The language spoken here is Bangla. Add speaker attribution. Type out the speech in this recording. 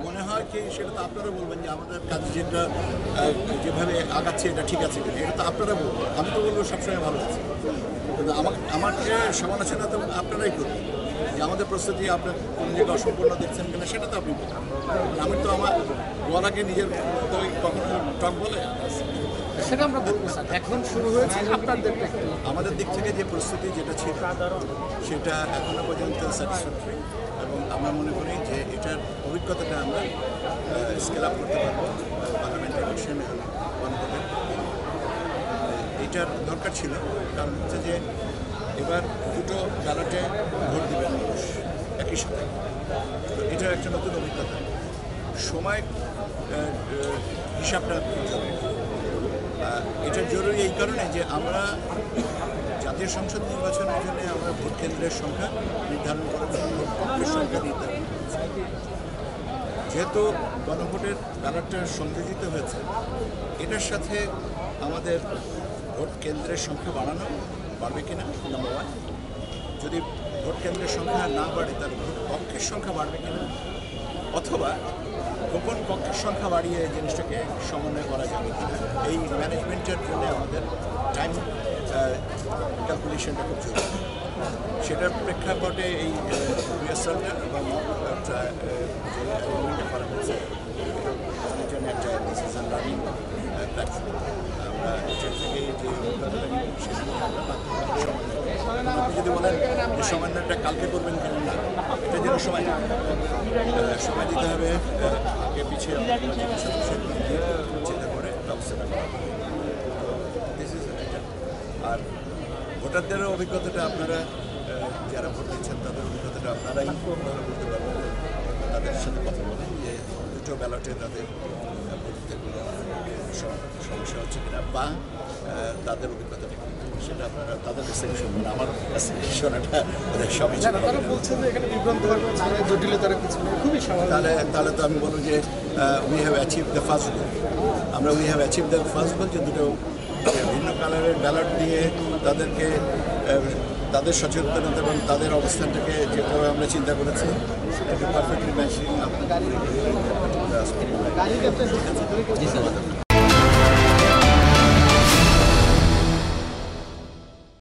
Speaker 1: মনে হয় কি সেটা তো আপনারা বলবেন যে আমাদের কাজ যেটা যেভাবে আগাচ্ছে এটা ঠিক আছে কিনা, এটা তো আপনারা বলবেন। আমি তো বলবো সবসময় ভালো আছে, কিন্তু আমাকে সমালোচনা তো আপনারাই করবেন যে আমাদের প্রস্তুতি আপনার কোন জায়গায় অসম্পূর্ণ দেখছেন কিনা, সেটা তো আপনি বলবেন। আমি তো আমার বলাকে নিজের তো কখনো টক বলে
Speaker 2: সেটা আমরা বলবো স্যার, এখন শুরু হয়েছে আপনাদের
Speaker 1: আমাদের দিক থেকে যে প্রস্তুতি যেটা ছিল সেটা এখনো পর্যন্ত স্যাটিসফ্যাক্টরি, এবং আমরা মনে করি যে এটার অভিজ্ঞতাটা আমরা স্কেল আপ করতে পারবো পার্লামেন্ট ইলেকশন গণভোটের। এইটার দরকার ছিল, কারণ হচ্ছে যে এবার দুটো ব্যালটে ভোট দেবেন মানুষ একই সাথে, তো এটার একটা নতুন অভিজ্ঞতা। সময় হিসাবটা জরুরি। এটা জরুরি এই কারণে যে আমরা জাতীয় সংসদ নির্বাচনের জন্য আমরা ভোট কেন্দ্রের সংখ্যা নির্ধারণ করেছি, ভোট কক্ষের সংখ্যা নির্ধারণ করেছি। যেহেতু গণভোটের ব্যালটটা সংযোজিত হয়েছে, এটার সাথে আমাদের ভোট কেন্দ্রের সংখ্যা বাড়বে কিনা নাম্বার ওয়ান। যদি ভোট কেন্দ্রের সংখ্যা না বাড়ে তাহলে ভোট কক্ষের সংখ্যা বাড়বে কিনা, অথবা গোপন কক্ষের সংখ্যা বাড়িয়ে জিনিসটাকে সমন্বয় করা যাবে কিনা। এই ম্যানেজমেন্টের জন্য আমাদের টাইম ক্যালকুলেশনটা খুব জরুরি। সেটার প্রেক্ষাপটে এই রিহার্সালটা বা যে অ্যারেঞ্জমেন্টটা করা হয়েছে এর জন্য একটা ডিসিশন লার্নিং প্ল্যাটফর্ম। আমরা এটার থেকে যে অভিজ্ঞতাটা নিই সেটা নিয়ে আমরা আপনি যদি বলেন যে সমন্বয়টা কালকে করবেন কেন না, এটা যেন সময় দিতে হবে, আগে পিছিয়ে চিন্তা করে ব্যবস্থাটা করা। আর ভোটারদেরও অভিজ্ঞতাটা আপনারা যারা ভোট দিচ্ছেন তাদের অভিজ্ঞতাটা আপনারাই বলতে পারবেন, তাদের সাথে কথা বলেন যে দুটো ব্যালটে তাদের ভোট দিতে কোনো সমস্যা হচ্ছে কিনা, বা তাদের অভিজ্ঞতাটা কী, সেটা আপনারা তাদের কাছ থেকে শুনবেন। আমার কাছে শোনাটা ওদের সবই
Speaker 2: তারা বলছে যে এখানে বিভ্রান্ত জটিলতার কিছু নেই, খুবই স্বাভাবিক।
Speaker 1: তাহলে তো আমি বলবো যে we have achieve the first goal. We have achieve the first গোল, যে দুটো ভিন্ন কালারের ব্যালট দিয়ে তাদেরকে তাদের সচেতনতা এবং তাদের অবস্থানটাকে যেভাবে আমরা চিন্তা করেছি সেটাকে পারফেক্টলি ম্যাচিং আপনার